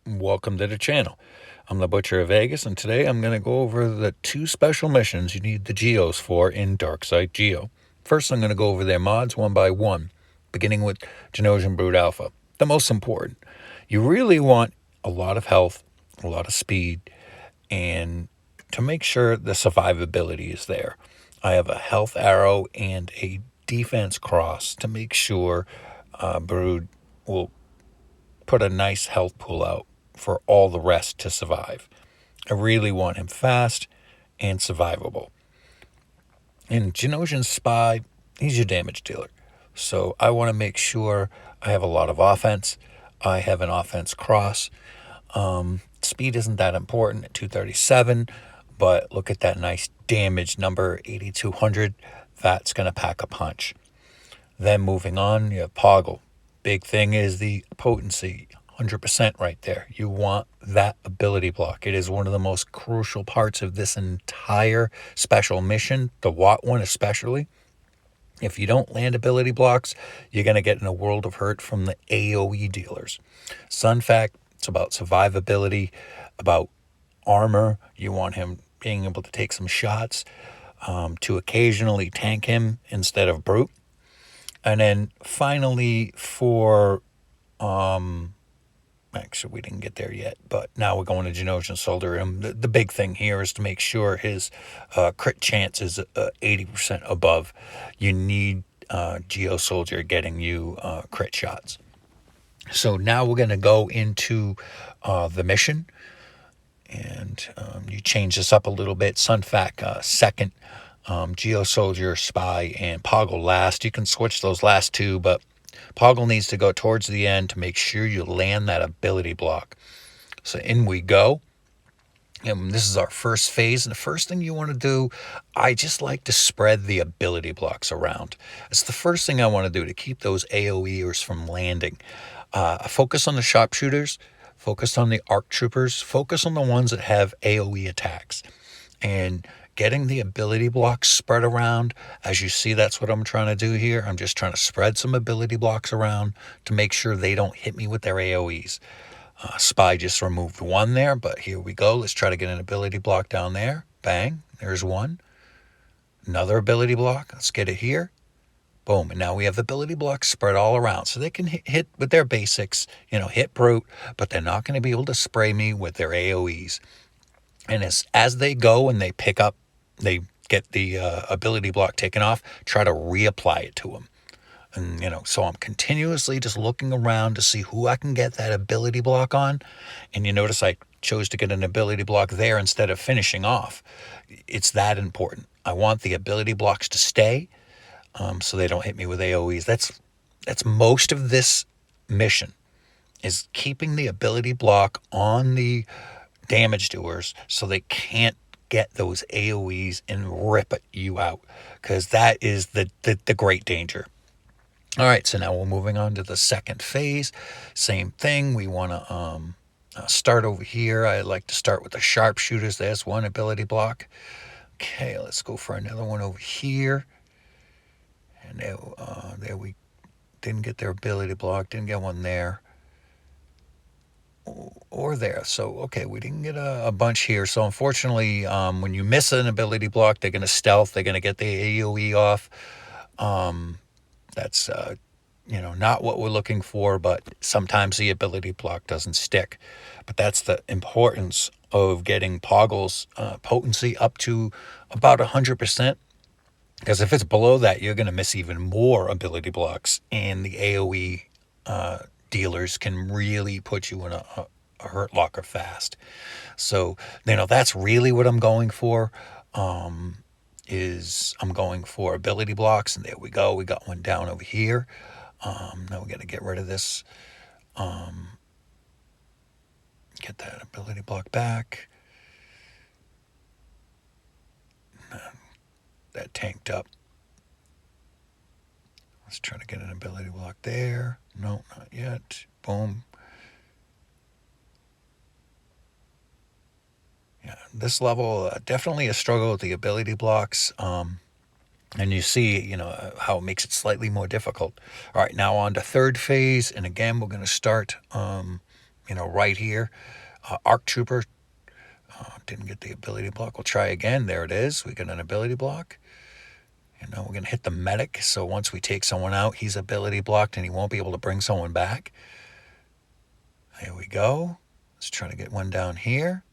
Welcome to the channel. I'm the Butcher of Vegas, and today I'm going to go over the 2 special missions you need the Geos for in Dark Side Geo. First, I'm going to go over their mods one by one, beginning with Genosian Brood Alpha. The most important. You really want a lot of health, a lot of speed, and to make sure the survivability is there. I have a health arrow and a defense cross to make sure Brood will put a nice health pool out for all the rest to survive. I really want him fast and survivable. In Genosian's Spy, he's your damage dealer. So I want to make sure I have a lot of offense. I have an offense cross. Speed isn't that important at 237, but look at that nice damage number, 8,200. That's going to pack a punch. Then moving on, you have Poggle. Big thing is the potency, 100% right there. You want that ability block. It is one of the most crucial parts of this entire special mission, the Wat one especially. If you don't land ability blocks, you're going to get in a world of hurt from the AoE dealers. Sun Fact, it's about survivability, about armor. You want him being able to take some shots, to occasionally tank him instead of brute. And then finally for, actually we didn't get there yet, but now we're going to Genosian Soldier. And the big thing here is to make sure his crit chance is 80% above. You need Geo Soldier getting you crit shots. So now we're going to go into the mission. And you change this up a little bit. Sunfac second, Geo Soldier, Spy, and Poggle last. You can switch those last two, but Poggle needs to go towards the end to make sure you land that ability block. So in we go. And this is our first phase. And the first thing you want to do, I just like to spread the ability blocks around. It's the first thing I want to do to keep those AoEers from landing. Focus on the sharpshooters. Focus on the ARC troopers. Focus on the ones that have AoE attacks. And getting the ability blocks spread around, as you see, that's what I'm trying to do here. I'm just trying to spread some ability blocks around to make sure they don't hit me with their AoEs. Spy just removed one there, but here we go. Let's try to get an ability block down there. Bang, there's one. Another ability block. Let's get it here. Boom, and now we have ability blocks spread all around. So they can hit with their basics, hit brute, but they're not going to be able to spray me with their AoEs. And as they go and they pick up, they get the ability block taken off, try to reapply it to them. And, so I'm continuously just looking around to see who I can get that ability block on. And you notice I chose to get an ability block there instead of finishing off. It's that important. I want the ability blocks to stay. So they don't hit me with AoEs. That's most of this mission, is keeping the ability block on the damage doers so they can't get those AoEs and rip you out, because that is the great danger. All right, so now we're moving on to the second phase. Same thing. We want to start over here. I like to start with the sharpshooters. There's one ability block. Okay, let's go for another one over here. And there we didn't get their ability block, didn't get one there or there. So, okay, we didn't get a bunch here. So, unfortunately, when you miss an ability block, they're going to stealth. They're going to get the AoE off. That's, not what we're looking for, but sometimes the ability block doesn't stick. But that's the importance of getting Poggle's potency up to about 100%. Because if it's below that, you're going to miss even more ability blocks, and the AoE dealers can really put you in a hurt locker fast. So, that's really what I'm going for, is I'm going for ability blocks, and there we go. We got one down over here. Now we got to get rid of this. Get that ability block back. That tanked up. Let's try to get an ability block there. No, not yet. Boom. Yeah, this level, definitely a struggle with the ability blocks. And you see, how it makes it slightly more difficult. All right, now on to third phase. And again, we're going to start right here. Arc Trooper didn't get the ability block. We'll try again. There it is. We got an ability block. We're going to hit the medic. So once we take someone out, he's ability blocked and he won't be able to bring someone back. There we go. Let's try to get one down here.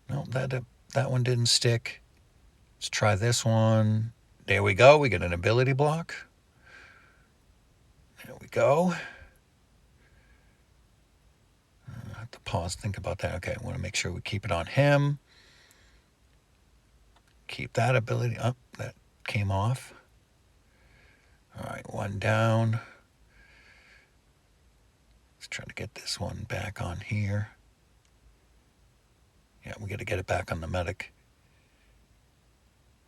No, that one didn't stick. Let's try this one. There we go. We get an ability block. There we go. I have to pause, think about that. Okay, I want to make sure we keep it on him. Keep that ability up. That came off. All right, one down. Let's try to get this one back on here. Yeah, we got to get it back on the medic.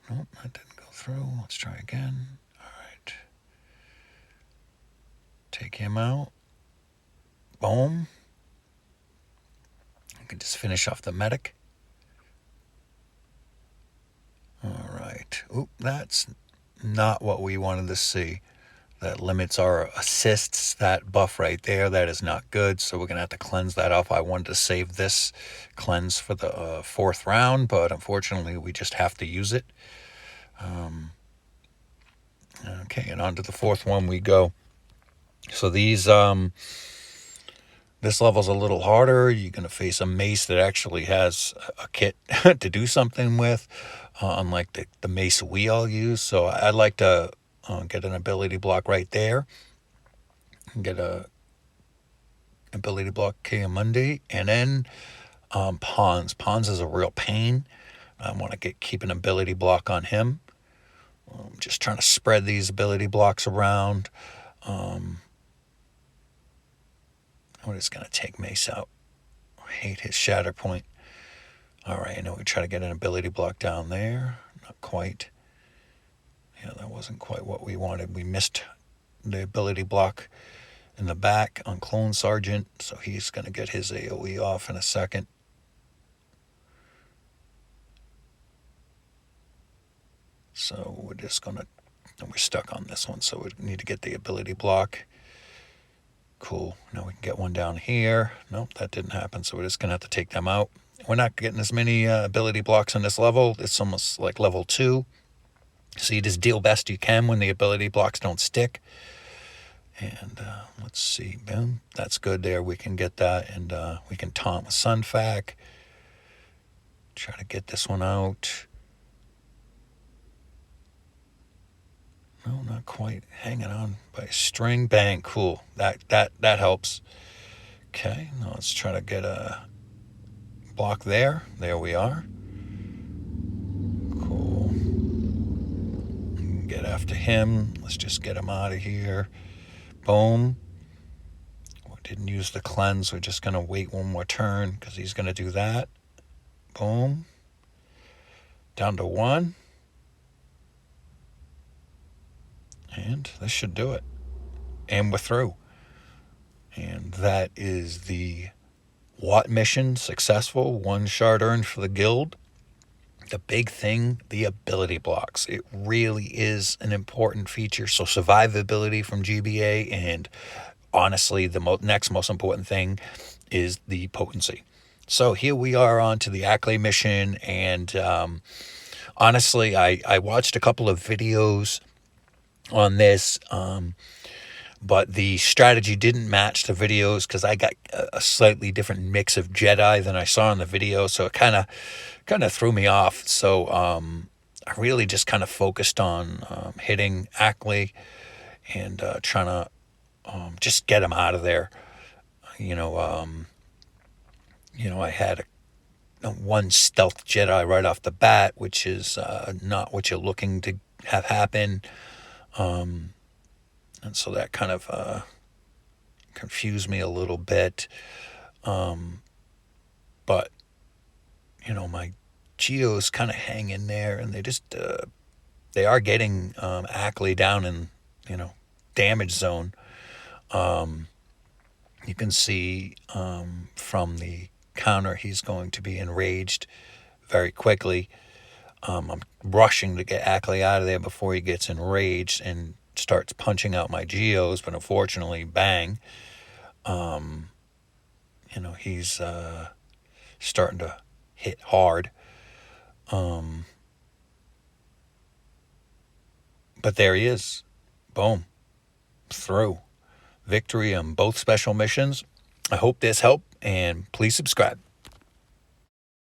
Nope, that didn't go through. Let's try again. All right. Take him out. Boom. I can just finish off the medic. All right. Oop, that's not what we wanted to see. That limits our assists, that buff right there. That is not good, so we're going to have to cleanse that off. I wanted to save this cleanse for the fourth round, but unfortunately we just have to use it. Okay, and on to the fourth one we go. So these, this level's a little harder. You're going to face a mace that actually has a kit to do something with, unlike the mace we all use. So I'd like to get an ability block right there. Get a ability block Monday, and then Pawns. Pawns is a real pain. I want to keep an ability block on him. I'm just trying to spread these ability blocks around. We're just going to take Mace out. I hate his shatter point. All right, I know we try to get an ability block down there. Not quite. Yeah, that wasn't quite what we wanted. We missed the ability block in the back on Clone Sergeant, so he's going to get his AoE off in a second. So we're just going to, we're stuck on this one, so we need to get the ability block. Cool. Now we can get one down here. Nope, that didn't happen, so we're just going to have to take them out. We're not getting as many ability blocks on this level. It's almost like level 2. So you just deal best you can when the ability blocks don't stick. And let's see. Boom. That's good there. We can get that, and we can taunt with Sunfac. Try to get this one out. No, not quite. Hanging on by a string. Bang. Cool. That helps. Okay. Now let's try to get a block there. There we are. Cool. Get after him. Let's just get him out of here. Boom. We didn't use the cleanse. We're just going to wait one more turn because he's going to do that. Boom. Down to 1. And this should do it. And we're through. And that is the Wat mission successful. 1 shard earned for the guild. The big thing, the ability blocks. It really is an important feature. So survivability from GBA, and honestly, the next most important thing is the potency. So here we are on to the Acklay mission, and honestly, I watched a couple of videos on this, but the strategy didn't match the videos because I got a slightly different mix of Jedi than I saw in the video, so it kind of threw me off. So I really just kind of focused on hitting Acklay and trying to just get him out of there. I had one stealth Jedi right off the bat, which is not what you're looking to have happen. And so that kind of confused me a little bit. But, my Geos kind of hang in there, and they are getting Acklay down in, damage zone. You can see from the counter he's going to be enraged very quickly. I'm rushing to get Acklay out of there before he gets enraged and starts punching out my Geos, but unfortunately, bang. he's starting to hit hard. But there he is. Boom. Through. Victory on both special missions. I hope this helped, and please subscribe.